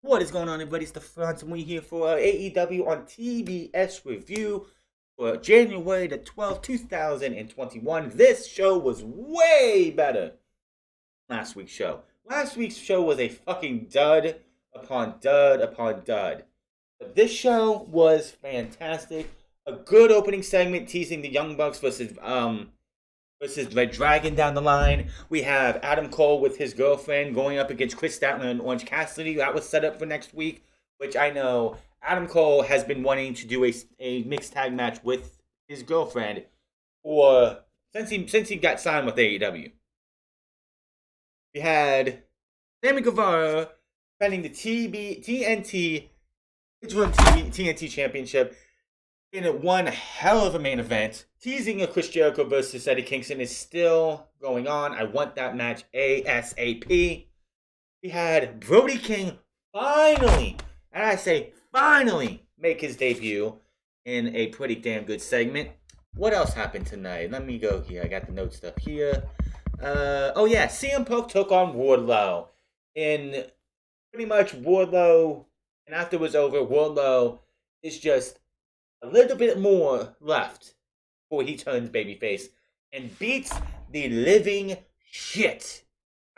What is going on, everybody? It's the Front, and we're here for AEW on TBS review for January the 12th, 2021. This show was way better than last week's show. Last week's show was a fucking dud upon dud upon dud. But this show was fantastic. A good opening segment teasing the Young Bucks versus Red Dragon down the line. We have Adam Cole with his girlfriend going up against Chris Statler and Orange Cassidy. That was set up for next week, which I know Adam Cole has been wanting to do a mixed tag match with his girlfriend for since he got signed with AEW. We had Sammy Guevara defending the TNT Interim TNT Championship in one hell of a main event. Teasing of Chris Jericho versus Eddie Kingston is still going on. I want that match ASAP. We had Brody King finally, and I say finally, make his debut in a pretty damn good segment. What else happened tonight? Let me go here. I got the note stuff here. Oh yeah, CM Punk took on Wardlow. In pretty much Wardlow, and after it was over, Wardlow is just a little bit more left before he turns babyface and beats the living shit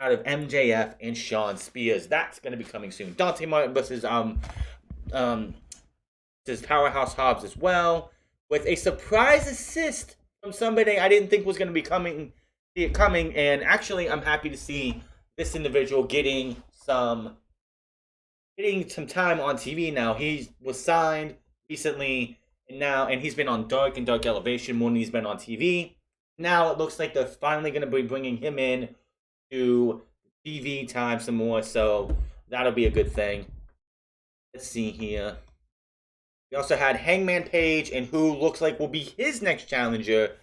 out of MJF and Shawn Spears. That's going to be coming soon. Dante Martin versus Powerhouse Hobbs as well, with a surprise assist from somebody I didn't think was going to be coming. And actually, I'm happy to see this individual getting some time on TV now. He was signed recently. And he's been on Dark and Dark Elevation more than he's been on TV. Now it looks like they're finally going to be bringing him in to TV time some more, so that'll be a good thing. Let's see here. We also had Hangman Page, and who looks like will be his next challenger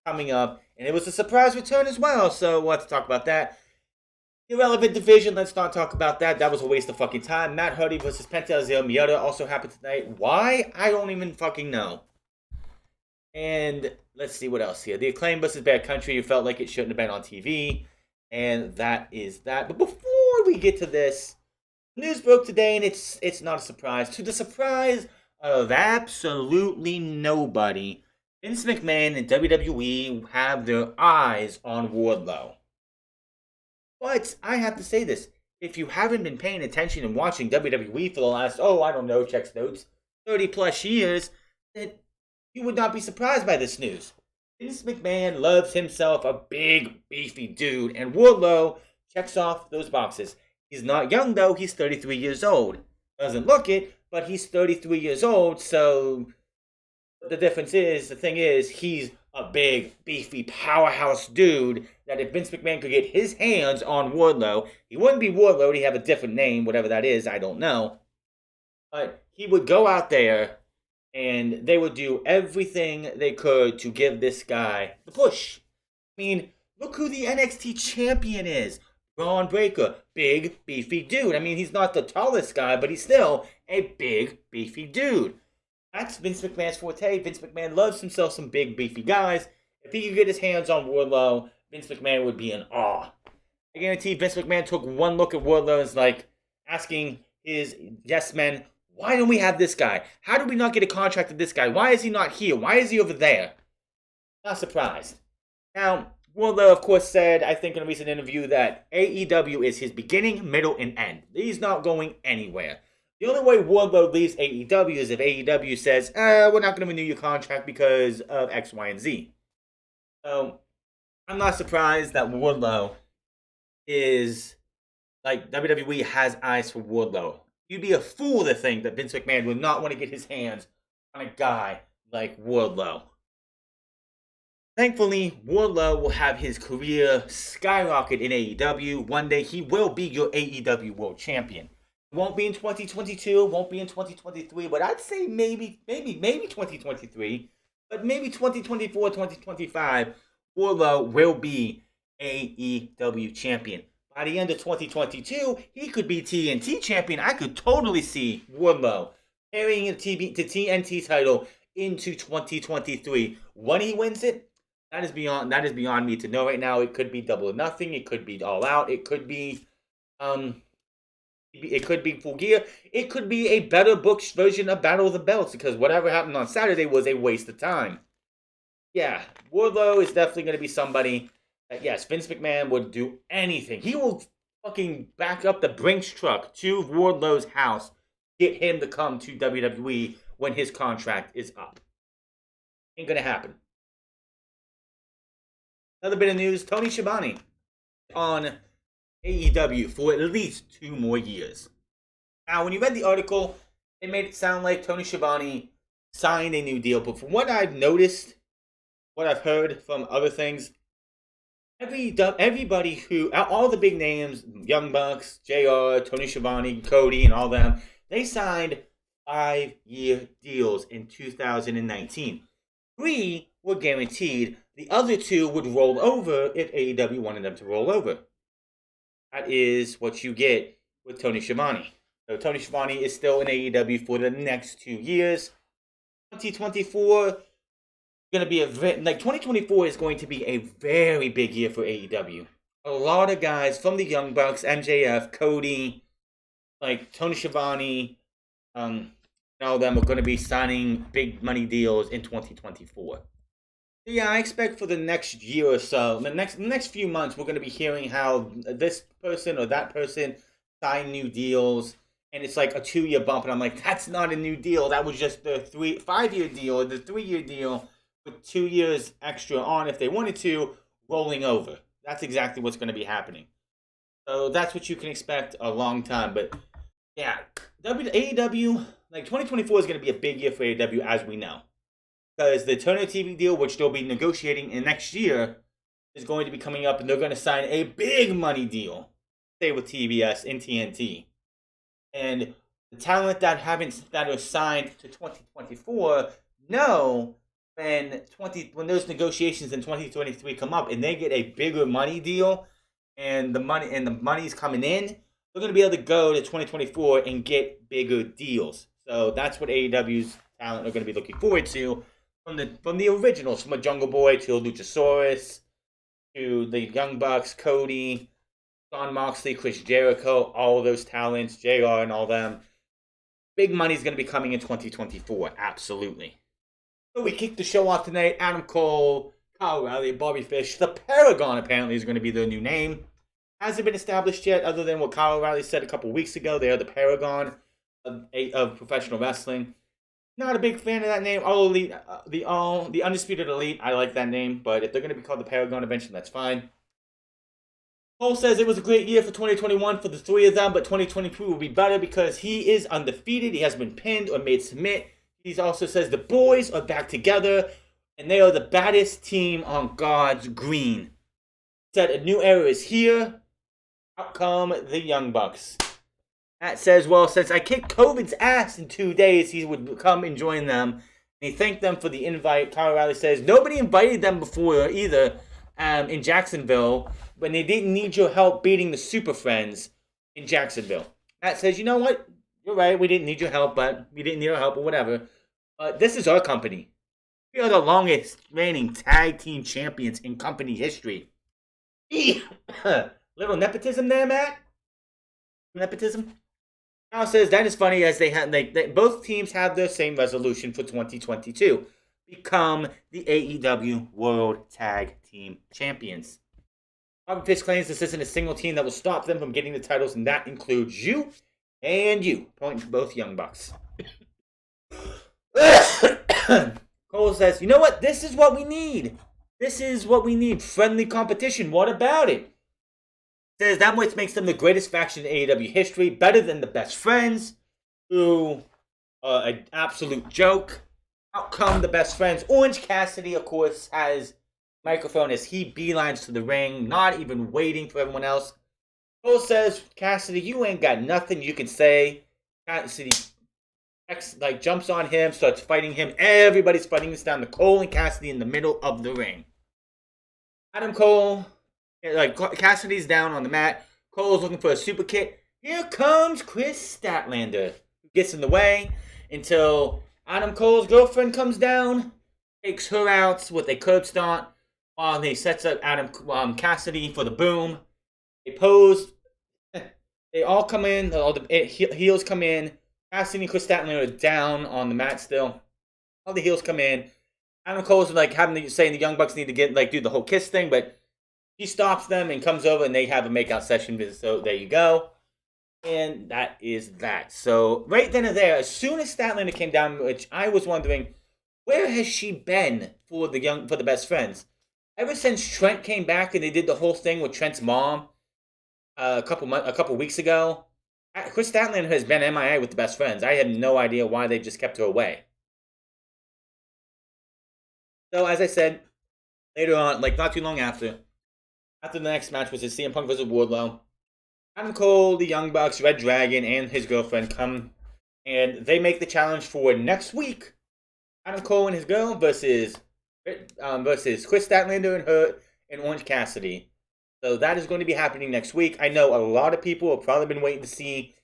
coming up. And it was a surprise return as well, so we'll have to talk about that. Irrelevant division, let's not talk about that. That was a waste of fucking time. Matt Huddy versus Pentazio. Miata also happened tonight. Why? I don't even fucking know. And let's see what else here. The Acclaim versus Bad Country. You felt like it shouldn't have been on TV. And that is that. But before we get to this, news broke today, and it's not a surprise. To the surprise of absolutely nobody, Vince McMahon and WWE have their eyes on Wardlow. But I have to say this. If you haven't been paying attention and watching WWE for the last, checks notes, 30 plus years, then you would not be surprised by this news. Vince McMahon loves himself a big, beefy dude, and Wardlow checks off those boxes. He's not young, though. He's 33 years old. Doesn't look it, but he's 33 years old, so the thing is, he's a big, beefy, powerhouse dude that if Vince McMahon could get his hands on Wardlow, he wouldn't be Wardlow, he'd have a different name, whatever that is, I don't know. But he would go out there, and they would do everything they could to give this guy the push. I mean, look who the NXT champion is. Braun Breaker, big, beefy dude. I mean, he's not the tallest guy, but he's still a big, beefy dude. That's Vince McMahon's forte. Vince McMahon loves himself some big, beefy guys. If he could get his hands on Wardlow, Vince McMahon would be in awe. I guarantee Vince McMahon took one look at Wardlow and is like asking his yes men, why don't we have this guy? How did we not get a contract with this guy? Why is he not here? Why is he over there? Not surprised. Now, Wardlow, of course, said, I think in a recent interview, that AEW is his beginning, middle, and end. He's not going anywhere. The only way Wardlow leaves AEW is if AEW says, we're not going to renew your contract because of X, Y, and Z. So, I'm not surprised that Wardlow is, like, WWE has eyes for Wardlow. You'd be a fool to think that Vince McMahon would not want to get his hands on a guy like Wardlow. Thankfully, Wardlow will have his career skyrocket in AEW. One day, he will be your AEW World Champion. Won't be in 2022, won't be in 2023, but I'd say maybe 2023, but maybe 2024, 2025, Wardlow will be AEW champion. By the end of 2022, he could be TNT champion. I could totally see Wardlow carrying the TNT title into 2023. When he wins it, that is beyond me to know right now. It could be Double or Nothing. It could be All Out. It could be It could be Full Gear. It could be a better booked version of Battle of the Belts, because whatever happened on Saturday was a waste of time. Yeah, Wardlow is definitely going to be somebody that, yes, Vince McMahon would do anything. He will fucking back up the Brinks truck to Wardlow's house, get him to come to WWE when his contract is up. Ain't going to happen. Another bit of news, Tony Shabani on AEW for at least 2 more years. Now, when you read the article, it made it sound like Tony Shabani signed a new deal. But from what I've noticed, what I've heard from other things, everybody who, all the big names, Young Bucks, JR, Tony Schiavone, Cody, and all them, they signed 5-year deals in 2019. 3 were guaranteed. The other 2 would roll over if AEW wanted them to roll over. That is what you get with Tony Schiavone. So Tony Schiavone is still in AEW for the next 2 years. 2024 going to be 2024 is going to be a very big year for AEW. A lot of guys from the Young Bucks, MJF, Cody, like Tony Schiavone, all of them are going to be signing big money deals in 2024. So yeah, I expect for the next year or so, the next few months, we're going to be hearing how this person or that person signed new deals, and it's like a 2-year bump, and I'm like, that's not a new deal. That was just the 5-year deal, or the 3-year deal with 2 years extra on if they wanted to, rolling over. That's exactly what's going to be happening. So that's what you can expect a long time. But yeah, AEW, 2024 is going to be a big year for AEW, as we know. Because the Turner TV deal, which they'll be negotiating in next year, is going to be coming up, and they're going to sign a big money deal, say with TBS and TNT. And the talent that are signed to 2024 know when those negotiations in 2023 come up and they get a bigger money deal, and the money's coming in, they're going to be able to go to 2024 and get bigger deals. So that's what AEW's talent are going to be looking forward to from the originals, from a Jungle Boy to Luchasaurus to the Young Bucks, Cody, Jon Moxley, Chris Jericho, all those talents, JR and all them. Big money's going to be coming in 2024, absolutely. So we kicked the show off tonight. Adam Cole, Kyle O'Reilly, Bobby Fish. The Paragon apparently is going to be their new name. Hasn't been established yet, other than what Kyle O'Reilly said a couple weeks ago. They are the Paragon of professional wrestling. Not a big fan of that name. All Elite, the Undisputed Elite. I like that name, but if they're going to be called the Paragon eventually, that's fine. Cole says it was a great year for 2021 for the 3 of them, but 2022 will be better because he is undefeated. He hasn't been pinned or made submit. He also says the boys are back together, and they are the baddest team on God's green. He said a new era is here. Out come the Young Bucks. Matt says, well, since I kicked COVID's ass in 2 days, he would come and join them. And he thanked them for the invite. Kyle O'Reilly says, nobody invited them before either in Jacksonville, when they didn't need your help beating the Super Friends in Jacksonville. Matt says, you know what? You're right, we didn't need your help, but we didn't need our help or whatever. But this is our company. We are the longest reigning tag team champions in company history. Little nepotism there, Matt? Nepotism? Now says that is funny as both teams have the same resolution for 2022. Become the AEW World Tag Team Champions. Bobby Fish claims this isn't a single team that will stop them from getting the titles, and that includes you and you, pointing to both Young Bucks. Cole says, you know what? This is what we need. This is what we need. Friendly competition. What about it? Says that what makes them the greatest faction in AEW history. Better than the Best Friends, who are an absolute joke. Out come the Best Friends. Orange Cassidy, of course, has microphone as he beelines to the ring, not even waiting for everyone else. Cole says, Cassidy, you ain't got nothing you can say. Cassidy jumps on him, starts fighting him. Everybody's fighting this down to Cole and Cassidy in the middle of the ring. Adam Cole, Cassidy's down on the mat. Cole's looking for a super kick. Here comes Chris Statlander, who gets in the way until Adam Cole's girlfriend comes down, takes her out with a curb stomp, while he sets up Cassidy for the boom. They pose. They all come in. All the heels come in. Cassidy and Chris Statlander are down on the mat still. All the heels come in. Adam Cole's like saying the Young Bucks need to do the whole kiss thing, but she stops them and comes over and they have a makeout session. So there you go. And that is that. So right then and there, as soon as Statlander came down, which I was wondering, where has she been for the best friends? Ever since Trent came back and they did the whole thing with Trent's mom a couple weeks ago, Chris Statlander has been MIA with the best friends. I had no idea why they just kept her away. So as I said, later on, like not too long after the next match was CM Punk vs. Wardlow. Adam Cole, the Young Bucks, Red Dragon, and his girlfriend come and they make the challenge for next week. Adam Cole and his girl versus Chris Statlander and her and Orange Cassidy. So that is going to be happening next week. I know a lot of people have probably been waiting to see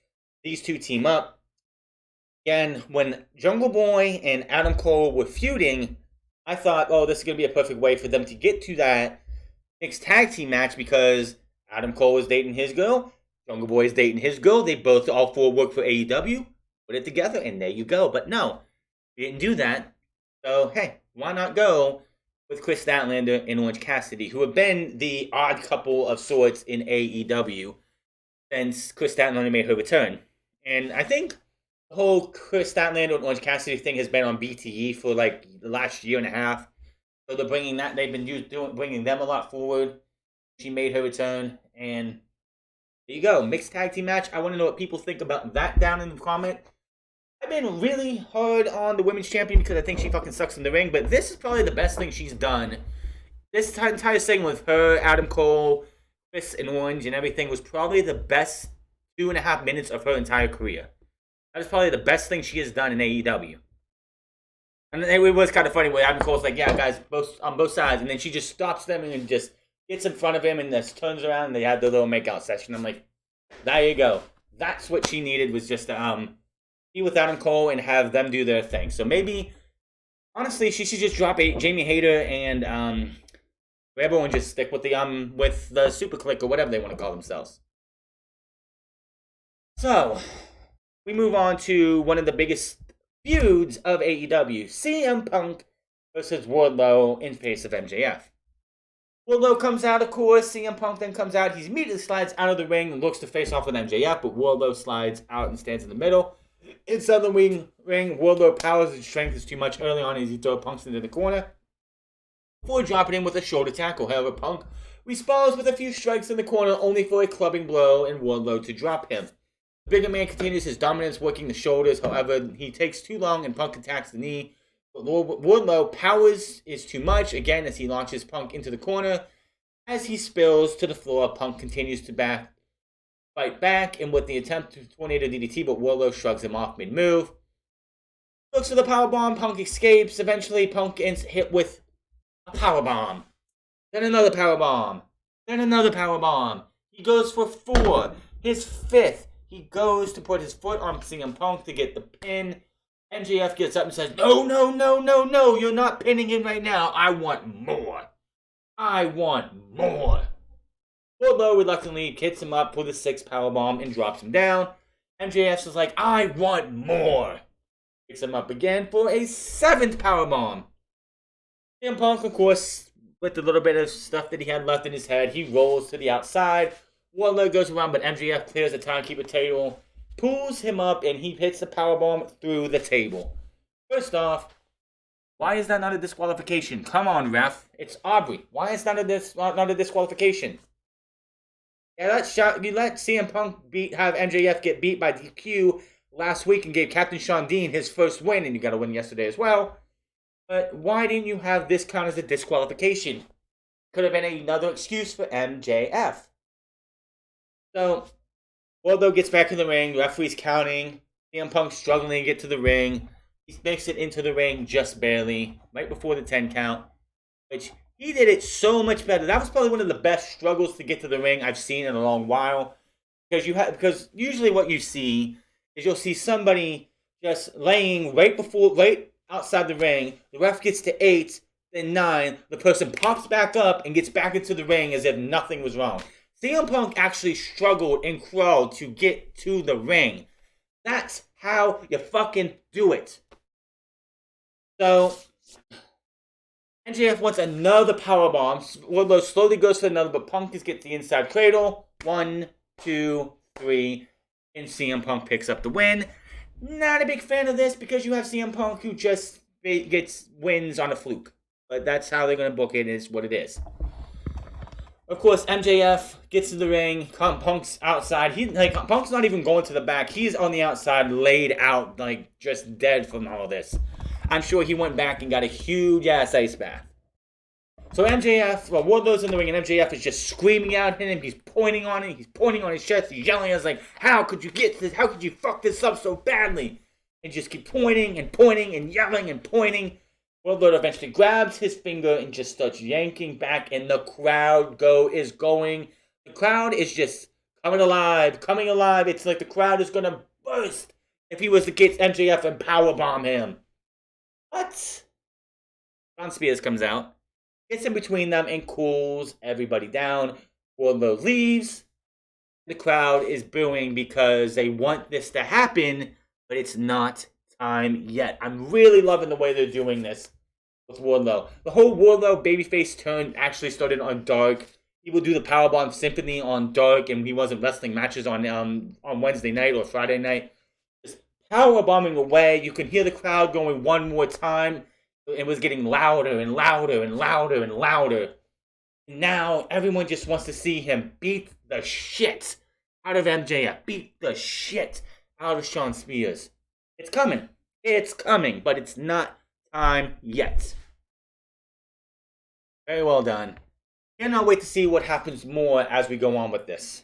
these two team up. Again, when Jungle Boy and Adam Cole were feuding, I thought, oh, this is going to be a perfect way for them to get to that mixed tag team match because Adam Cole is dating his girl. Jungle Boy is dating his girl. They both, all four, work for AEW. Put it together, and there you go. But no, we didn't do that. So, hey, why not go with Chris Statlander and Orange Cassidy, who have been the odd couple of sorts in AEW since Chris Statlander made her return. And I think the whole Chris Statlander and Orange Cassidy thing has been on BTE for like the last year and a half. So they're bringing that. They've been bringing them a lot forward. She made her return, and there you go. Mixed tag team match. I want to know what people think about that down in the comment. I've been really hard on the women's champion because I think she fucking sucks in the ring, but this is probably the best thing she's done. This entire thing with her, Adam Cole, Chris and Orange and everything was probably the best 2.5 minutes of her entire career. That is probably the best thing she has done in AEW. And it was kind of funny where Adam Cole's like, yeah, guys, on both sides, and then she just stops them and just gets in front of him and just turns around and they had their little makeout session. I'm like, there you go. That's what she needed, was just be with Adam Cole and have them do their thing. So maybe, honestly, she should just drop Jamie Hayter and Rebel and just stick with the Super Click or whatever they want to call themselves. So we move on to one of the biggest feuds of AEW: CM Punk versus Wardlow in face of MJF. Wardlow comes out, of course. CM Punk then comes out. He immediately slides out of the ring and looks to face off with MJF, but Wardlow slides out and stands in the middle. Inside the ring, Wardlow powers and strength is too much early on as he throws Punk into the corner before dropping him with a shoulder tackle. However, Punk responds with a few strikes in the corner, only for a clubbing blow and Wardlow to drop him. The bigger man continues his dominance, working the shoulders. However, he takes too long and Punk attacks the knee. But Wardlow powers is too much again as he launches Punk into the corner. As he spills to the floor, Punk continues to fight back, and with the attempt to tornado DDT, but Wardlow shrugs him off mid-move. Looks for the powerbomb. Punk escapes. Eventually, Punk gets hit with a powerbomb. Then another powerbomb. Then another powerbomb. He goes for 4. His 5th. He goes to put his foot on CM Punk to get the pin. MJF gets up and says, No, you're not pinning him right now. I want more. I want more. Wardlow reluctantly hits him up with a 6th powerbomb and drops him down. MJF is like, I want more. Picks him up again for a 7th powerbomb. CM Punk, of course, with the little bit of stuff that he had left in his head, he rolls to the outside. Wardlow goes around, but MJF clears the timekeeper table, pulls him up, and he hits the powerbomb through the table. First off, why is that not a disqualification? Come on, ref. It's Aubrey. Why is that not a disqualification? Yeah, you let CM Punk have MJF get beat by DQ last week and gave Captain Shawn Dean his first win, and you got a win yesterday as well. But why didn't you have this count as a disqualification? Could have been another excuse for MJF. So, Wardlow gets back in the ring. The referee's counting. CM Punk struggling to get to the ring. He makes it into the ring just barely, right before the 10 count, which he did it so much better. That was probably one of the best struggles to get to the ring I've seen in a long while. Because usually what you see is you'll see somebody just laying right outside the ring. The ref gets to 8, then 9. The person pops back up and gets back into the ring as if nothing was wrong. CM Punk actually struggled and crawled to get to the ring. That's how you fucking do it. So, MJF wants another powerbomb. Wardlow slowly goes for another, but Punk just gets the inside cradle. 1, 2, 3, and CM Punk picks up the win. Not a big fan of this because you have CM Punk who just gets wins on a fluke. But that's how they're going to book it, is what it is. Of course, MJF gets to the ring. Punk's outside. Punk's not even going to the back. He's on the outside, laid out, just dead from all this. I'm sure he went back and got a huge-ass ice bath. So Wardlow's in the ring, and MJF is just screaming out at him. He's pointing on him. He's pointing on his chest. He's yelling at us how could you get this? How could you fuck this up so badly? And just keep pointing and pointing and yelling and pointing. Wardlow eventually grabs his finger and just starts yanking back, and the crowd is going. The crowd is just coming alive. It's like the crowd is going to burst if he was to get MJF and powerbomb him. What? John Spears comes out, gets in between them, and cools everybody down. Wardlow leaves. The crowd is booing because they want this to happen, but it's not time yet. I'm really loving the way they're doing this with Wardlow. The whole Wardlow babyface turn actually started on Dark. He will do the Powerbomb Symphony on Dark, and he wasn't wrestling matches on Wednesday night or Friday night. Just powerbombing away. You can hear the crowd going one more time. It was getting louder and louder and louder and louder. And now everyone just wants to see him beat the shit out of MJF. Beat the shit out of Shawn Spears. It's coming. It's coming, but it's not time yet. Very well done. Cannot wait to see what happens more as we go on with this.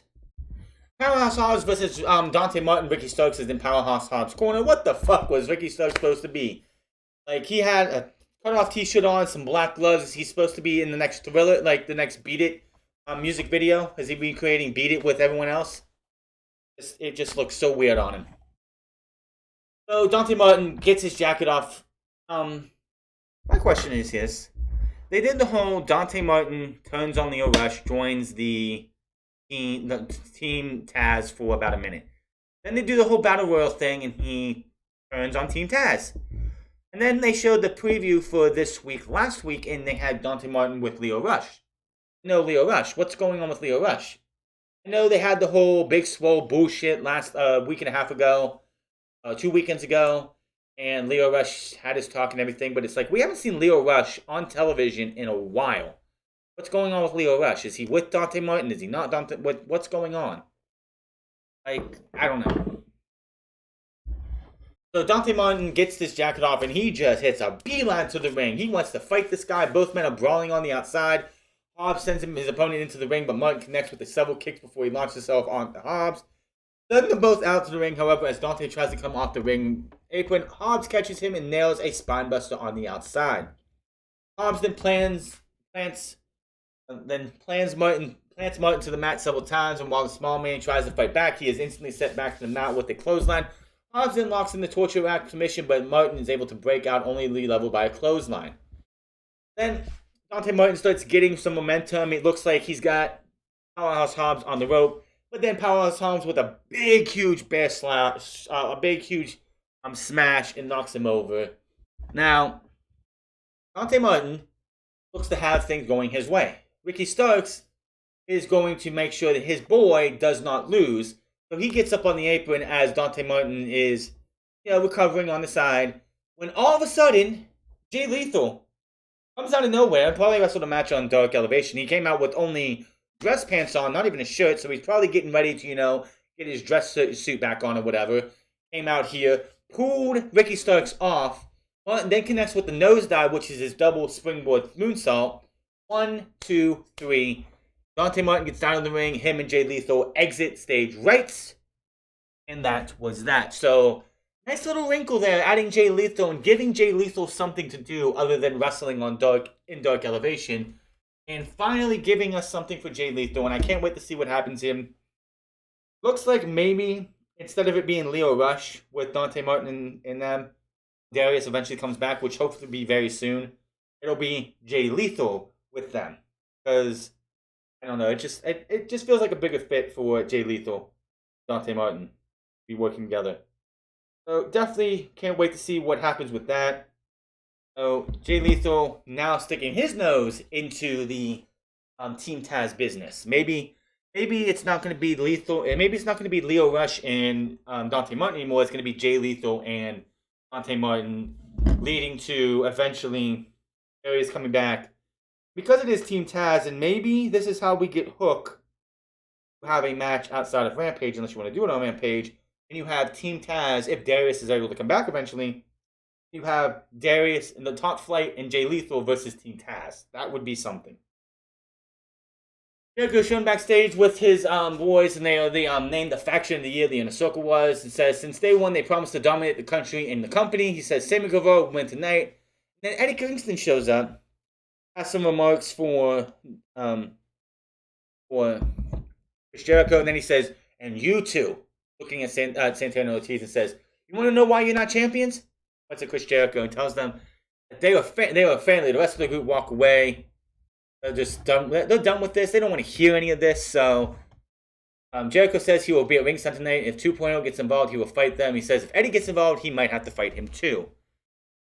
Powerhouse Hobbs versus Dante Martin. Ricky Starks is in Powerhouse Hobbs' corner. What the fuck was Ricky Starks supposed to be? He had a cut-off t-shirt on, some black gloves. Is he supposed to be in the next Thriller, the next Beat It music video? Is he recreating Beat It with everyone else? It just looks so weird on him. So Dante Martin gets his jacket off. My question is this. They did the whole Dante Martin turns on Leo Rush, joins the team Taz for about a minute. Then they do the whole Battle Royal thing, and he turns on Team Taz. And then they showed the preview for this week, last week, and they had Dante Martin with Leo Rush. No Leo Rush. What's going on with Leo Rush? I know they had the whole Big Swole bullshit last week and a half ago. 2 weekends ago, and Leo Rush had his talk and everything, but it's we haven't seen Leo Rush on television in a while. What's going on with Leo Rush? Is he with Dante Martin? Is he not Dante? What's going on? I don't know. So Dante Martin gets this jacket off, and he just hits a beeline to the ring. He wants to fight this guy. Both men are brawling on the outside. Hobbs sends his opponent into the ring, but Martin connects with the several kicks before he launches himself onto Hobbs. Send them both out to the ring, however, as Dante tries to come off the ring apron, Hobbs catches him and nails a spinebuster on the outside. Hobbs then plants Martin to the mat several times, and while the small man tries to fight back, he is instantly set back to the mat with a clothesline. Hobbs then locks in the torture rack submission, but Martin is able to break out, only level by a clothesline. Then Dante Martin starts getting some momentum. It looks like he's got Powerhouse Hobbs on the rope. But then Powerhouse Hobbs with a big, huge bear slash, smash, and knocks him over. Now, Dante Martin looks to have things going his way. Ricky Starks is going to make sure that his boy does not lose. So he gets up on the apron as Dante Martin is, recovering on the side. When all of a sudden, Jay Lethal comes out of nowhere and probably wrestled a match on Dark Elevation. He came out with only dress pants on, not even a shirt, so he's probably getting ready to, get his dress suit back on or whatever. Came out here, pulled Ricky Starks off, then connects with the nosedive, which is his double springboard moonsault. 1, 2, 3. Dante Martin gets down in the ring, him and Jay Lethal exit stage right, and that was that. So, nice little wrinkle there, adding Jay Lethal and giving Jay Lethal something to do other than wrestling in Dark Elevation. And finally giving us something for Jay Lethal, and I can't wait to see what happens to him. Looks like maybe, instead of it being Leo Rush with Dante Martin and them, Darius eventually comes back, which hopefully will be very soon. It'll be Jay Lethal with them. Because I don't know. It just feels like a bigger fit for Jay Lethal, Dante Martin, to be working together. So definitely can't wait to see what happens with that. So Jay Lethal now sticking his nose into the Team Taz business. Maybe it's not going to be Lethal, and maybe it's not going to be Leo Rush and Dante Martin anymore. It's going to be Jay Lethal and Dante Martin, leading to eventually Aries coming back because it is Team Taz, and maybe this is how we get Hook to have a match outside of Rampage, unless you want to do it on Rampage. And you have Team Taz, if Darius is able to come back eventually, you have Darius in the Top Flight and Jay Lethal versus Team Taz. That would be something. Jericho shown backstage with his boys, and they named the faction of the year the Inner Circle was. And says, since day one, they promised to dominate the country and the company. He says, Sammy Guevara will win tonight. And then Eddie Kingston shows up, has some remarks for Chris Jericho, and then he says, and you two, looking at Santana Ortiz, and says, you want to know why you're not champions? What's to Chris Jericho and tells them that they were friendly. The rest of the group walk away. They're just done. They're done with this. They don't want to hear any of this. So Jericho says he will be at ringside tonight. If 2.0 gets involved, he will fight them. He says if Eddie gets involved, he might have to fight him too.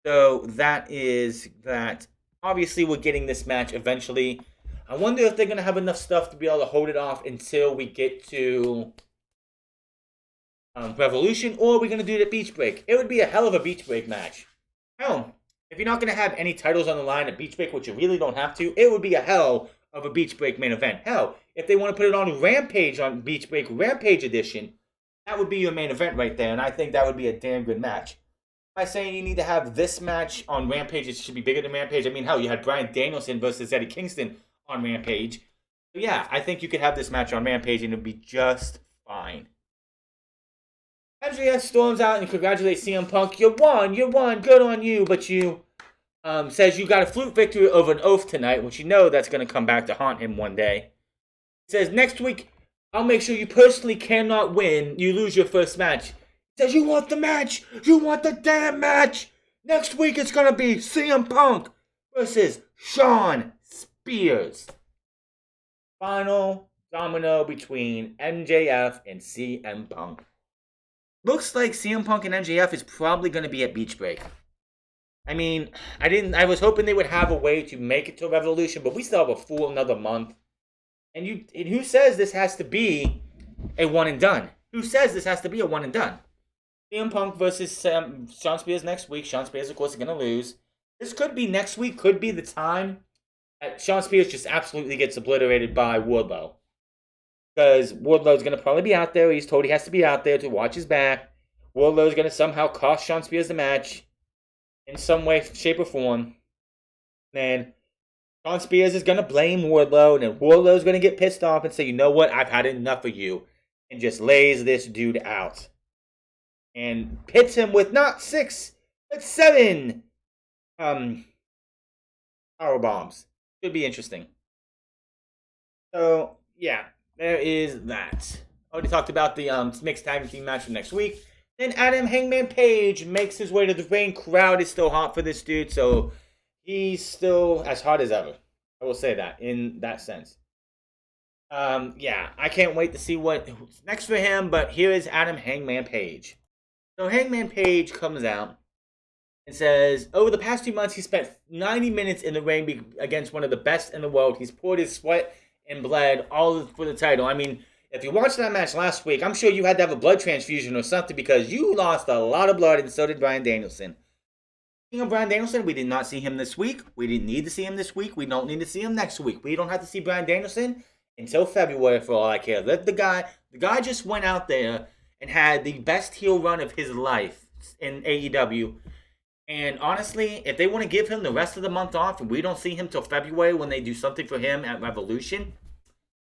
So that is that. Obviously, we're getting this match eventually. I wonder if they're going to have enough stuff to be able to hold it off until we get to Revolution, or we're going to do the Beach Break. It would be a hell of a Beach Break match. Hell, if you're not going to have any titles on the line at Beach Break, which you really don't have to, it would be a hell of a Beach Break main event. Hell, if they want to put it on Rampage, on Beach Break Rampage Edition, that would be your main event right there, and I think that would be a damn good match. By saying you need to have this match on Rampage, it should be bigger than Rampage. I mean, hell, you had Bryan Danielson versus Eddie Kingston on Rampage. So yeah, I think you could have this match on Rampage and it would be just fine. MJF storms out and congratulates CM Punk. You won, good on you. But you says you got a flute victory over an oath tonight, which you know that's going to come back to haunt him one day. He says next week, I'll make sure you personally cannot win. You lose your first match. He says you want the match. You want the damn match. Next week it's going to be CM Punk versus Shawn Spears. Final domino between MJF and CM Punk. Looks like CM Punk and MJF is probably going to be at Beach Break. I mean, I was hoping they would have a way to make it to Revolution, but we still have a full another month. And who says this has to be a one and done? Who says this has to be a one and done? CM Punk versus Shawn Spears next week. Shawn Spears, of course, is going to lose. This could be next week, could be the time that Shawn Spears just absolutely gets obliterated by Wardlow. Because Wardlow's going to probably be out there. He's told he has to be out there to watch his back. Wardlow's going to somehow cost Shawn Spears the match in some way, shape, or form. And Shawn Spears is going to blame Wardlow. And then Wardlow's going to get pissed off and say, you know what? I've had enough of you. And just lays this dude out. And hits him with not 6, but 7 power bombs. Should be interesting. So, yeah. There is that. Already talked about the mixed tag team match for next week. Then Adam Hangman Page makes his way to the ring. Crowd is still hot for this dude, so he's still as hot as ever. I will say that in that sense. Yeah, I can't wait to see what's next for him, but here is Adam Hangman Page. So Hangman Page comes out and says, over the past 2 months, he spent 90 minutes in the ring against one of the best in the world. He's poured his sweat and bled all for the title. I mean, if you watched that match last week, I'm sure you had to have a blood transfusion or something because you lost a lot of blood, and so did Bryan Danielson. Speaking of Bryan Danielson, we did not see him this week. We didn't need to see him this week. We don't need to see him next week. We don't have to see Bryan Danielson until February for all I care. Let the guy just went out there and had the best heel run of his life in AEW. And honestly, if they want to give him the rest of the month off and we don't see him till February when they do something for him at Revolution,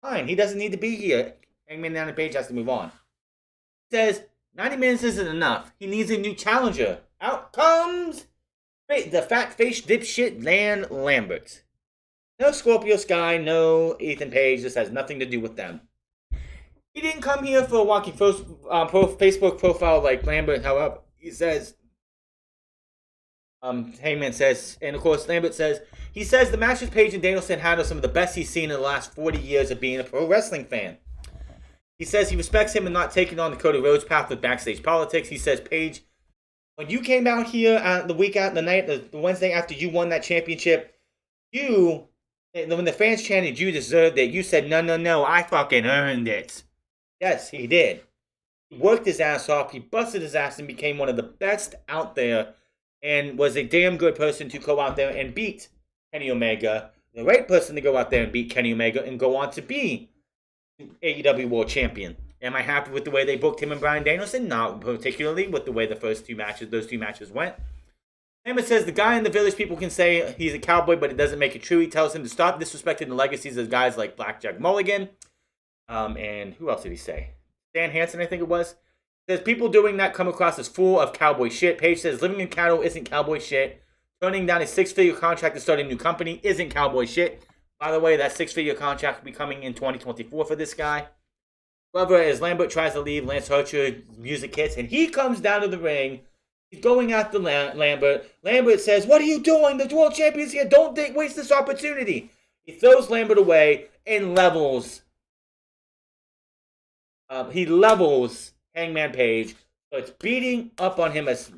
fine. He doesn't need to be here. Hangman Adam Page has to move on. He says 90 minutes isn't enough. He needs a new challenger. Out comes the fat-faced dipshit Dan Lambert. No Scorpio Sky, no Ethan Page. This has nothing to do with them. He didn't come here for a walking Facebook profile like Lambert. However, he says Hangman says, and of course Lambert says, he says the matches Page and Danielson had are some of the best he's seen in the last 40 years of being a pro wrestling fan. He says he respects him and not taking on the Cody Rhodes path with backstage politics. He says, Page, when you came out here the week out, the Wednesday after you won that championship, when the fans chanted you deserved it, you said, no, I fucking earned it. Yes, he did. He worked his ass off, he busted his ass and became one of the best out there and was a damn good person to go out there and beat Kenny Omega. The right person to go out there and beat Kenny Omega and go on to be AEW World Champion. Am I happy with the way they booked him and Bryan Danielson? Not particularly with the way those two matches went. Hangman says the guy in the Village, people can say he's a cowboy, but it doesn't make it true. He tells him to stop disrespecting the legacies of guys like Blackjack Mulligan. And who else did he say? Stan Hansen, I think it was. Says people doing that come across as full of cowboy shit. Page says living in cattle isn't cowboy shit. Turning down a 6-figure contract to start a new company isn't cowboy shit. By the way, that 6-figure contract will be coming in 2024 for this guy. However, as Lambert tries to leave, Lance Archer's music hits and he comes down to the ring. He's going after Lambert. Lambert says, "What are you doing? The world champion's here. Don't waste this opportunity." He throws Lambert away and levels. He levels Hangman Page, so it's beating up on him as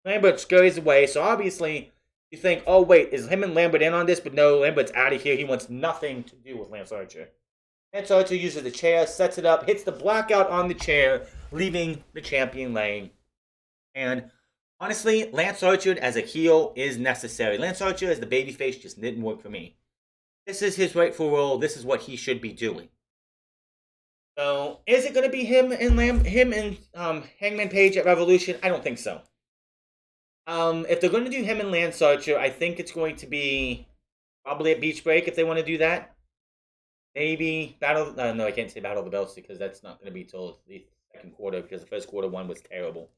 Lambert scurries away. So obviously, you think, oh wait, is him and Lambert in on this? But no, Lambert's out of here. He wants nothing to do with Lance Archer. Lance Archer uses the chair, sets it up, hits the blackout on the chair, leaving the champion laying. And honestly, Lance Archer as a heel is necessary. Lance Archer as the babyface just didn't work for me. This is his rightful role. This is what he should be doing. So, is it going to be him and Hangman Page at Revolution? I don't think so. If they're going to do him and Lance Archer, I think it's going to be probably at Beach Break if they want to do that. Maybe Battle... no, I can't say Battle of the Belts because that's not going to be till the second quarter because the first quarter one was terrible.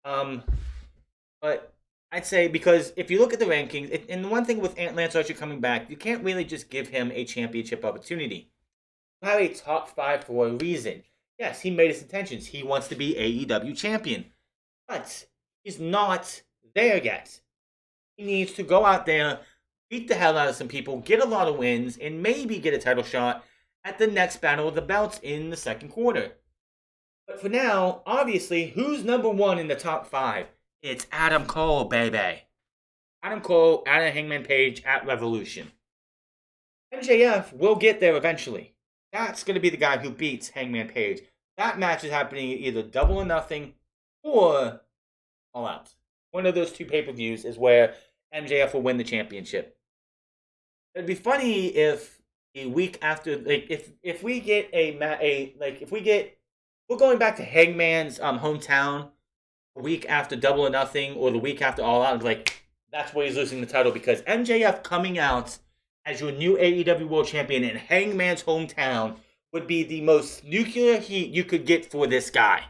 But I'd say because if you look at the rankings, and the one thing with Lance Archer coming back, you can't really just give him a championship opportunity. You have a top 5 for a reason. Yes, he made his intentions. He wants to be AEW champion. But he's not there yet. He needs to go out there, beat the hell out of some people, get a lot of wins, and maybe get a title shot at the next Battle of the Belts in the second quarter. But for now, obviously, who's number 1 in the top 5? It's Adam Cole, baby. Adam Cole, Adam Hangman Page at Revolution. MJF will get there eventually. That's going to be the guy who beats Hangman Page. That match is happening either Double or Nothing or All Out. One of those two pay-per-views is where MJF will win the championship. It'd be funny if a week after, like, if we get we're going back to Hangman's hometown a week after Double or Nothing or the week after All Out, like, that's where he's losing the title because MJF coming out as your new AEW World Champion in Hangman's hometown would be the most nuclear heat you could get for this guy.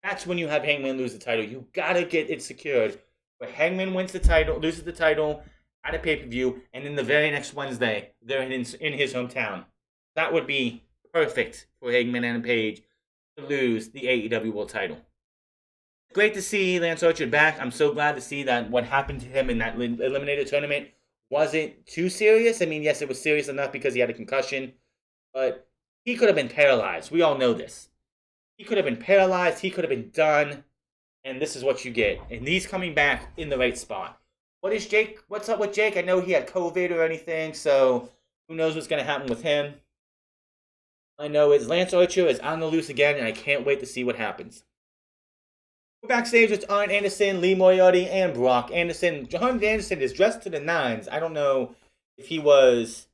That's when you have Hangman lose the title. You gotta get it secured. Where Hangman wins the title, loses the title at a pay-per-view, and then the very next Wednesday, they're in his hometown. That would be perfect for Hangman and Page to lose the AEW World title. Great to see Lance Archer back. I'm so glad to see that what happened to him in that Eliminator tournament wasn't too serious. I mean, yes, it was serious enough because he had a concussion, but he could have been paralyzed. We all know this. He could have been paralyzed. He could have been done, and this is what you get. And he's coming back in the right spot. What's up with Jake? I know he had COVID or anything, so who knows what's going to happen with him. I know Lance Archer is on the loose again, and I can't wait to see what happens. We're backstage with Arn Anderson, Lee Moriarty, and Brock Anderson. Arn Anderson is dressed to the nines. I don't know if he was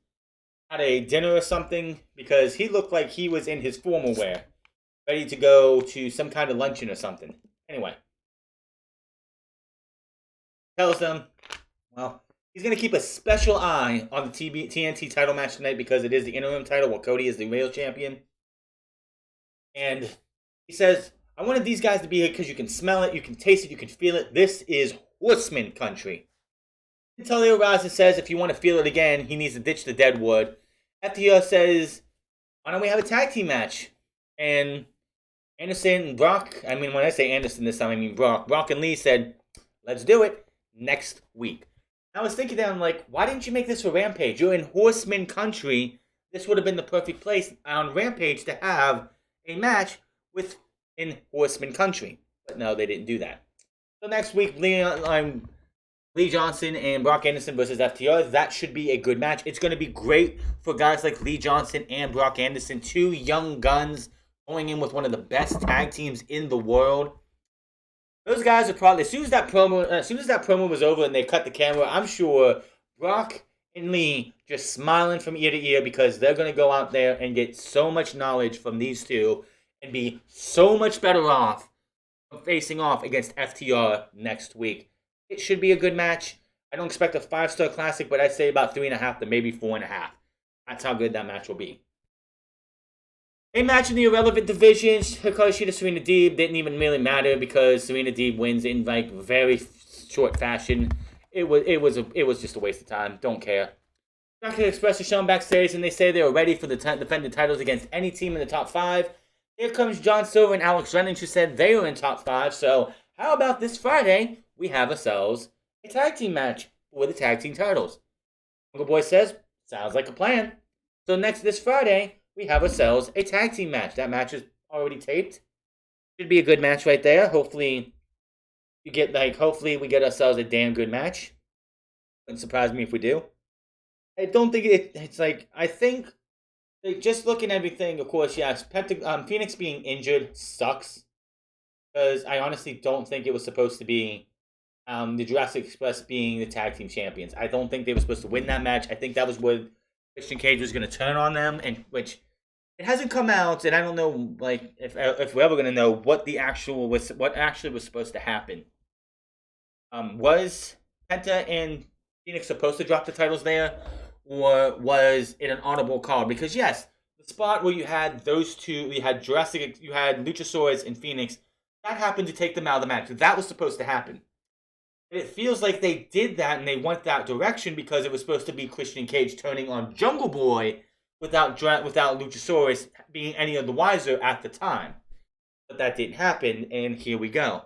at a dinner or something, because he looked like he was in his formal wear, ready to go to some kind of luncheon or something. Anyway. Tells them, well, he's going to keep a special eye on the TNT title match tonight because it is the interim title while Cody is the real champion. And he says, I wanted these guys to be here because you can smell it, you can taste it, you can feel it. This is Horseman country. Antonio Raza says if you want to feel it again, he needs to ditch the dead wood. FTR says, why don't we have a tag team match? And Anderson and Brock, I mean, when I say Anderson this time, I mean Brock. Brock and Lee said, let's do it. next week. I was thinking that I'm like, why didn't you make this for Rampage? You're in Horseman country. This would have been the perfect place on Rampage to have a match in Horseman country. But no, they didn't do that. So next week, Lee Johnson and Brock Anderson versus FTR. That should be a good match. It's going to be great for guys like Lee Johnson and Brock Anderson, two young guns going in with one of the best tag teams in the world. Those guys are probably, as soon as that promo was over and they cut the camera, I'm sure Brock and Lee just smiling from ear to ear because they're going to go out there and get so much knowledge from these two and be so much better off facing off against FTR next week. It should be a good match. I don't expect a 5-star classic, but I'd say about 3.5 to maybe 4.5. That's how good that match will be. A match in the irrelevant division, Hikaru Shida, Serena Deeb, didn't even really matter because Serena Deeb wins in like very short fashion. It was just a waste of time. Don't care. Dragon Express is shown backstage and they say they are ready for the defending titles against any team in the top 5. Here comes John Silver and Alex Reynolds, who said they were in top 5. So how about this Friday we have ourselves a tag team match for the tag team titles? Jungle Boy says, sounds like a plan. So this Friday, we have ourselves a tag team match. That match is already taped. Should be a good match right there. Hopefully we get ourselves a damn good match. Wouldn't surprise me if we do. I don't think it's like, I think, like, just looking at everything, of course, yes, Phoenix being injured sucks. Because I honestly don't think it was supposed to be the Jurassic Express being the tag team champions. I don't think they were supposed to win that match. I think that was where Christian Cage was going to turn on them, and which it hasn't come out, and I don't know, like, if we're ever going to know what actually was supposed to happen. Was Penta and Phoenix supposed to drop the titles there, or was it an honorable call? Because yes, the spot where you had those two, you had Luchasaurus and Phoenix, that happened to take them out of the match. That was supposed to happen. It feels like they did that and they went that direction because it was supposed to be Christian Cage turning on Jungle Boy without Luchasaurus being any of the wiser at the time. But that didn't happen, and here we go.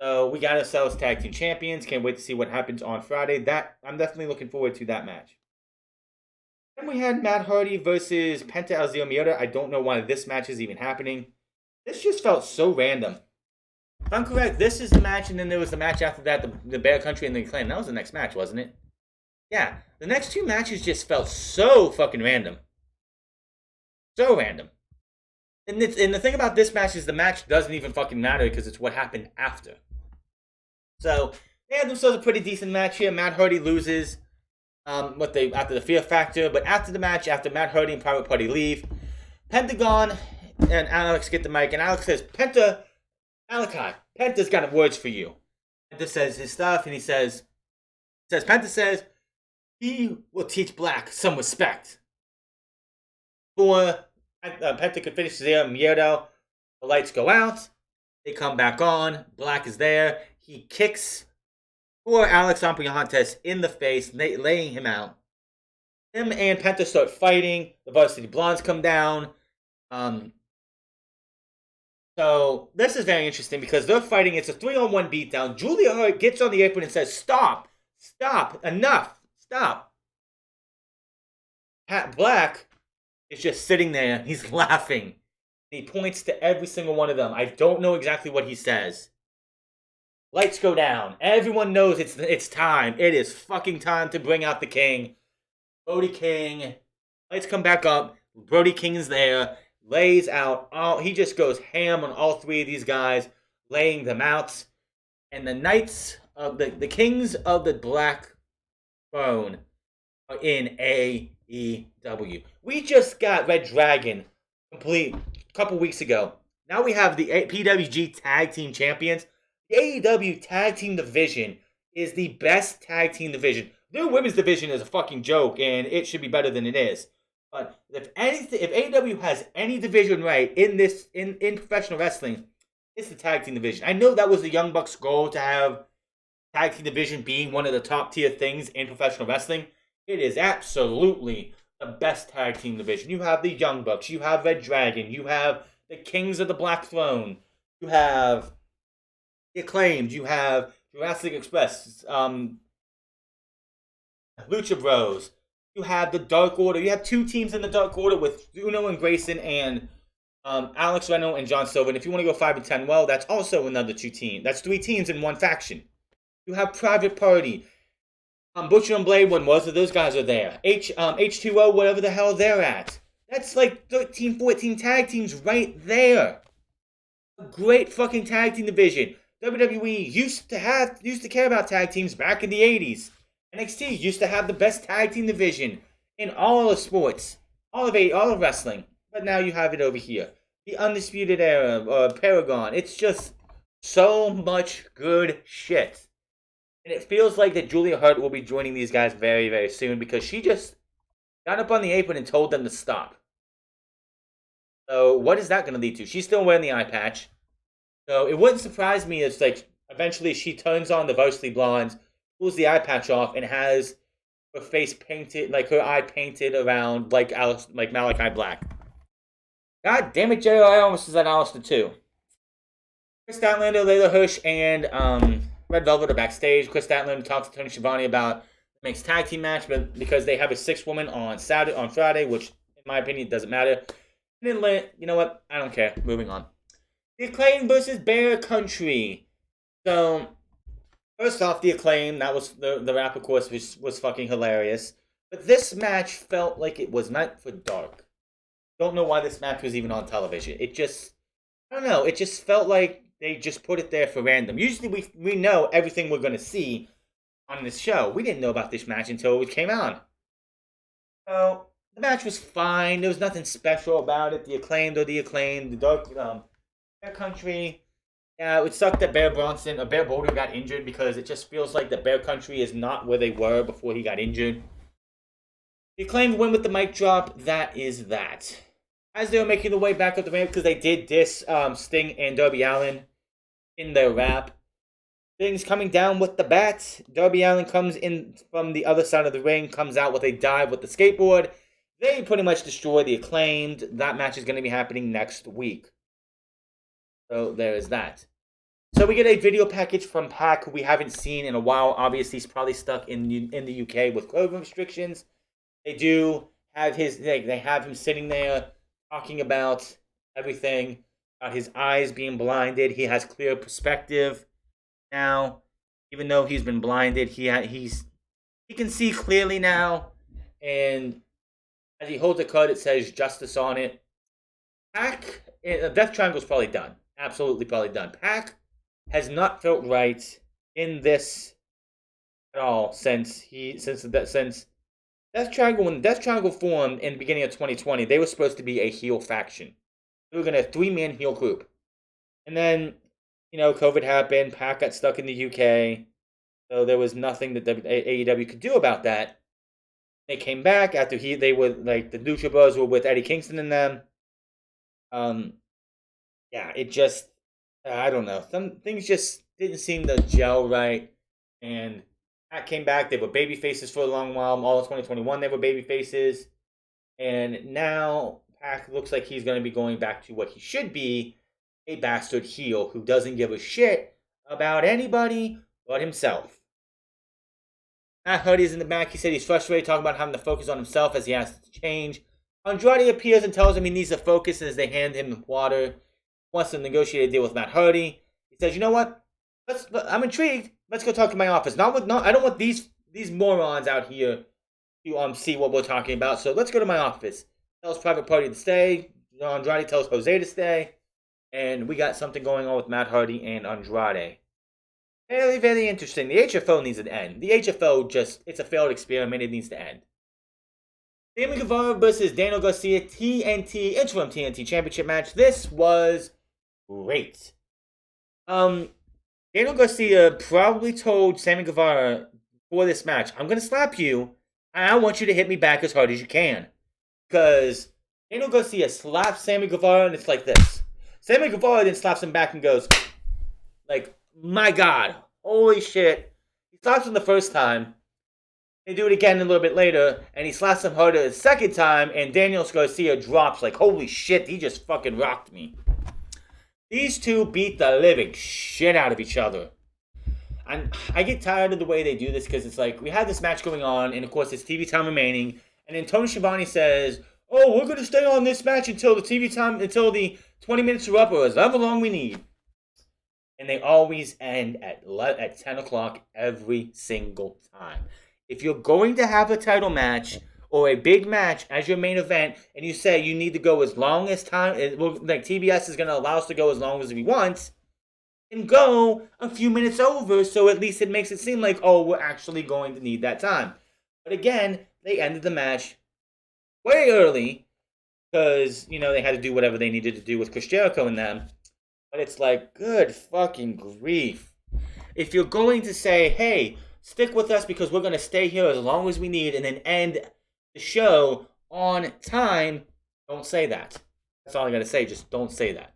So we got ourselves tag team champions. Can't wait to see what happens on Friday. I'm definitely looking forward to that match. Then we had Matt Hardy versus Pentazio Miata. I don't know why this match is even happening. This just felt so random. If I'm correct, this is the match, and then there was the match after that, the Bear Country and the Acclaim. That was the next match, wasn't it? Yeah, the next two matches just felt so fucking random. So random. And the thing about this match is the match doesn't even fucking matter because it's what happened after. So, they had themselves a pretty decent match here. Matt Hardy loses after the Fear Factor, but after the match, after Matt Hardy and Private Party leave, Pentagon and Alex get the mic, and Alex says, Malachi, Penta's got words for you. Penta says his stuff, and Penta says, he will teach Black some respect. Before Penta could finish there, Miedo, the lights go out, they come back on, Black is there, he kicks poor Alex Ampriantes in the face, laying him out. Him and Penta start fighting, the Varsity Blondes come down, so this is very interesting because they're fighting. It's a 3-on-1 beatdown. Julia Hart gets on the apron and says, stop, enough, stop. Pat Black is just sitting there. He's laughing. He points to every single one of them. I don't know exactly what he says. Lights go down. Everyone knows it's time. It is fucking time to bring out the King. Brody King. Lights come back up. Brody King is there. Lays out he just goes ham on all three of these guys, laying them out. And the Knights of the Kings of the Black Throne are in AEW. We just got Red Dragon complete a couple weeks ago. Now we have the PWG Tag Team Champions. The AEW Tag Team Division is the best tag team division. Their women's division is a fucking joke, and it should be better than it is. But if AEW has any division right in professional wrestling, it's the tag team division. I know that was the Young Bucks' goal to have tag team division being one of the top tier things in professional wrestling. It is absolutely the best tag team division. You have the Young Bucks, you have Red Dragon, you have the Kings of the Black Throne, you have the Acclaimed, you have Jurassic Express, Lucha Bros. You have the Dark Order. You have two teams in the Dark Order with Uno and Grayson and Alex Renault and John Silver. And if you want to go 5 and 10, well, that's also another two teams. That's three teams in one faction. You have Private Party. Butcher and Blade, when most of those guys are there. H2O, whatever the hell they're at. That's like 13, 14 tag teams right there. A great fucking tag team division. WWE used to care about tag teams back in the 80s. NXT used to have the best tag team division in all of sports, all of wrestling. But now you have it over here. The Undisputed Era, Paragon. It's just so much good shit. And it feels like that Julia Hart will be joining these guys very, very soon because she just got up on the apron and told them to stop. So what is that going to lead to? She's still wearing the eye patch. So it wouldn't surprise me if like eventually she turns on the Varsity Blondes, pulls the eye patch off, and has her face painted, like her eye painted around like Malachi Black. God damn it, Jerry! I almost said Alistair too. Chris Statlander, Layla Hirsch, and Red Velvet are backstage. Chris Statlander talks to Tony Schiavone about the mixed tag team match, but because they have a 6th woman on Friday, which in my opinion doesn't matter. And then you know what? I don't care. Moving on. The Acclaim versus Bear Country. So first off, the Acclaim, that was the rap, of course, which was fucking hilarious. But this match felt like it was meant for dark. Don't know why this match was even on television. It just, I don't know. It just felt like they just put it there for random. Usually we know everything we're going to see on this show. We didn't know about this match until it came out. So the match was fine. There was nothing special about it. The Acclaimed, the Dark Bear Country. Yeah, it sucked that Bear Boulder got injured because it just feels like the Bear Country is not where they were before he got injured. The Acclaimed win with the mic drop. That is that. As they were making their way back up the ramp, because they did diss Sting and Darby Allin in their rap. Sting's coming down with the bat. Darby Allin comes in from the other side of the ring, comes out with a dive with the skateboard. They pretty much destroy the Acclaimed. That match is going to be happening next week. So there is that. So we get a video package from Pac, who we haven't seen in a while. Obviously, he's probably stuck in the UK with COVID restrictions. They do have they have him sitting there talking about everything, about his eyes being blinded. He has clear perspective now, even though he's been blinded. He can see clearly now, and as he holds a card, it says "Justice" on it. Pac, Death Triangle's probably done. Absolutely, probably done. Pac has not felt right in this at all since Death Triangle, when Death Triangle formed in the beginning of 2020, they were supposed to be a heel faction. They were going to have a 3-man heel group. And then, COVID happened. Pac got stuck in the UK. So there was nothing that AEW could do about that. They came back after they were, like, the Lucha Bros were with Eddie Kingston and them. Yeah, it just, I don't know. Some things just didn't seem to gel right. And Pac came back. They were baby faces for a long while. All of 2021, they were baby faces. And now Pac looks like he's going to be going back to what he should be, a bastard heel who doesn't give a shit about anybody but himself. Matt Huddy's in the back. He said he's frustrated, talking about having to focus on himself as he has to change. Andrade appears and tells him he needs to focus as they hand him water. He wants to negotiate a deal with Matt Hardy. He says, you know what? I'm intrigued. Let's go talk to my office. I don't want these morons out here to see what we're talking about. So let's go to my office. Tells Private Party to stay. Andrade tells Jose to stay. And we got something going on with Matt Hardy and Andrade. Very, very interesting. The HFO needs an end. The HFO it's a failed experiment. It needs to end. Sammy Guevara versus Daniel Garcia interim TNT Championship match. This was great. Daniel Garcia probably told Sammy Guevara before this match, I'm going to slap you, and I want you to hit me back as hard as you can. Because Daniel Garcia slaps Sammy Guevara, and it's like this. Sammy Guevara then slaps him back and goes, like, my God, holy shit. He slaps him the first time. They do it again a little bit later, and he slaps him harder the second time, and Daniel Garcia drops like, holy shit, he just fucking rocked me. These two beat the living shit out of each other. I get tired of the way they do this because it's like we had this match going on, and of course it's TV time remaining, and then Tony Schiavone says, "Oh, we're gonna stay on this match until the 20 minutes are up, or however long we need." And they always end at 10 o'clock every single time. If you're going to have a title match or a big match as your main event, and you say you need to go as long as time, like TBS is going to allow us to go as long as we want, and go a few minutes over, so at least it makes it seem like, oh, we're actually going to need that time. But again, they ended the match way early because, they had to do whatever they needed to do with Chris Jericho and them. But it's like, good fucking grief. If you're going to say, hey, stick with us because we're going to stay here as long as we need and then end the show on time, don't say that. That's all I got to say. Just don't say that.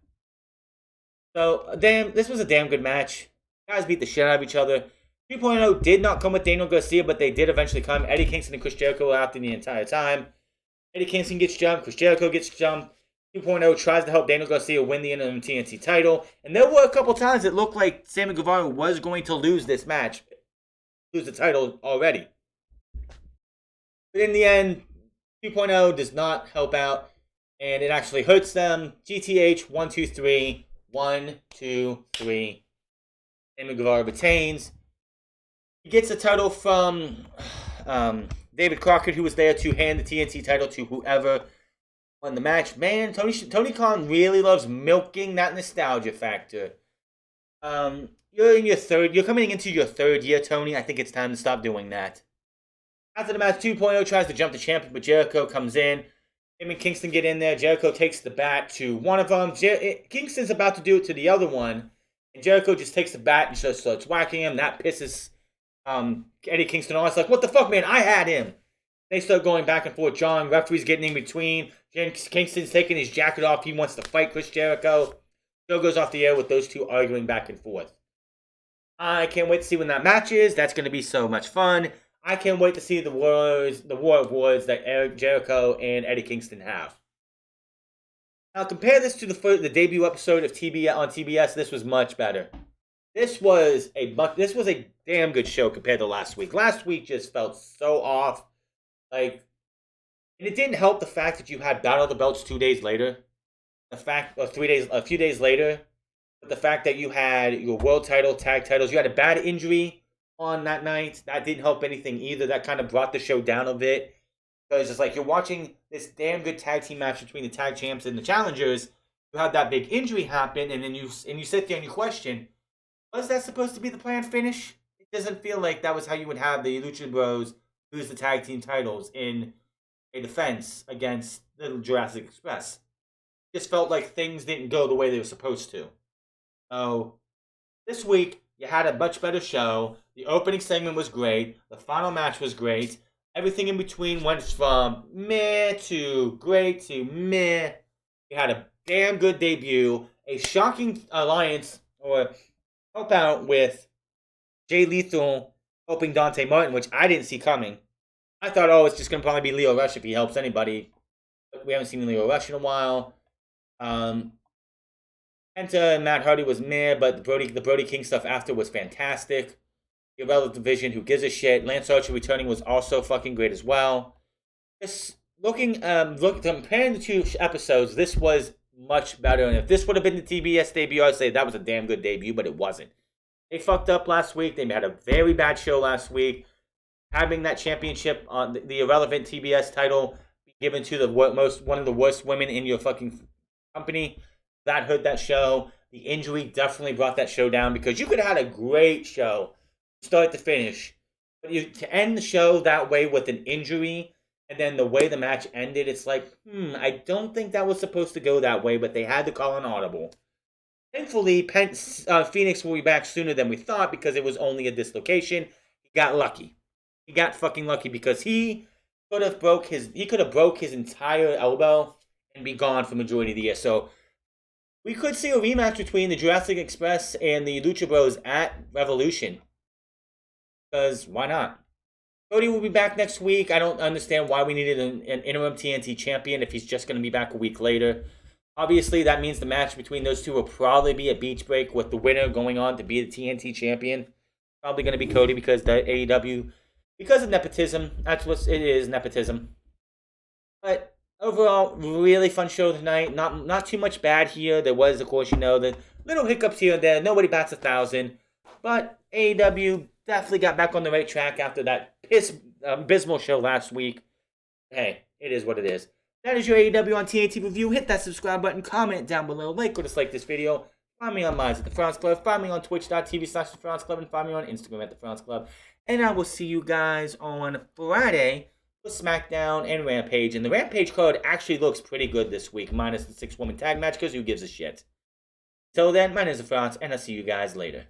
So, this was a damn good match. Guys beat the shit out of each other. 3.0 did not come with Daniel Garcia, but they did eventually come. Eddie Kingston and Chris Jericho were after the entire time. Eddie Kingston gets jumped. Chris Jericho gets jumped. 2.0 tries to help Daniel Garcia win the interim TNT title. And there were a couple times it looked like Sammy Guevara was going to lose this match. Lose the title already. But in the end, 2.0 does not help out. And it actually hurts them. GTH 1, 2, 3. 1, 2, 3. Sammy Guevara retains. He gets the title from David Crockett, who was there to hand the TNT title to whoever won the match. Man, Tony Khan really loves milking that nostalgia factor. You're coming into your third year, Tony. I think it's time to stop doing that. After the match, 2.0 tries to jump the champion, but Jericho comes in. Him and Kingston get in there. Jericho takes the bat to one of them. Kingston's about to do it to the other one. And Jericho just takes the bat and just starts whacking him. That pisses Eddie Kingston off. It's like, what the fuck, man? I had him. They start going back and forth. John, referee's getting in between. Kingston's taking his jacket off. He wants to fight Chris Jericho. Show goes off the air with those two arguing back and forth. I can't wait to see when that match is. That's going to be so much fun. I can't wait to see the War of Words that Jericho and Eddie Kingston have. Now compare this to the debut episode of on TBS. This was much better. This was a damn good show compared to last week. Last week just felt so off. And it didn't help the fact that you had Battle of the Belts 2 days later. A few days later. But the fact that you had your world title, tag titles, you had a bad injury on that night. That didn't help anything either. That kind of brought the show down a bit. Because it's like you're watching this damn good tag team match between the tag champs and the challengers. You have that big injury happen, and then you sit there and you question, was that supposed to be the planned finish? It doesn't feel like that was how you would have the Lucha Bros lose the tag team titles in a defense against the Jurassic Express. It just felt like things didn't go the way they were supposed to. So, this week, you had a much better show. The opening segment was great. The final match was great. Everything in between went from meh to great to meh. You had a damn good debut. A shocking alliance or help out with Jay Lethal helping Dante Martin, which I didn't see coming. I thought, it's just going to probably be Leo Rush if he helps anybody. But we haven't seen Leo Rush in a while. Penta and Matt Huddy was meh, but the Brody King stuff after was fantastic. The Irrelevant Division, who gives a shit. Lance Archer returning was also fucking great as well. Just comparing the two episodes, this was much better. And if this would have been the TBS debut, I'd say that was a damn good debut, but it wasn't. They fucked up last week. They had a very bad show last week. Having that championship on the Irrelevant TBS title be given to one of the worst women in your fucking company, that hurt that show. The injury definitely brought that show down because you could have had a great show, start to finish. But to end the show that way with an injury, and then the way the match ended, it's like, I don't think that was supposed to go that way, but they had to call an audible. Thankfully, Phoenix will be back sooner than we thought because it was only a dislocation. He got lucky. He got fucking lucky because he could have broke his entire elbow and be gone for the majority of the year. So we could see a rematch between the Jurassic Express and the Lucha Bros at Revolution. Because why not? Cody will be back next week. I don't understand why we needed an interim TNT champion if he's just going to be back a week later. Obviously, that means the match between those two will probably be a beach break with the winner going on to be the TNT champion. probably going to be Cody because the AEW, because of nepotism. That's what it is, nepotism. But overall, really fun show tonight. Not too much bad here. There was, of course, the little hiccups here and there. Nobody bats 1,000. But AEW definitely got back on the right track after that abysmal show last week. Hey, it is what it is. That is your AEW on TNT review. Hit that subscribe button, comment down below, like or dislike this video. Find me on Lives at the France Club. Find me on twitch.tv/the France Club. And find me on Instagram at the France Club. And I will see you guys on Friday for SmackDown and Rampage. And the Rampage card actually looks pretty good this week, minus the 6-woman tag match, because who gives a shit? Till then, my name is the France, and I'll see you guys later.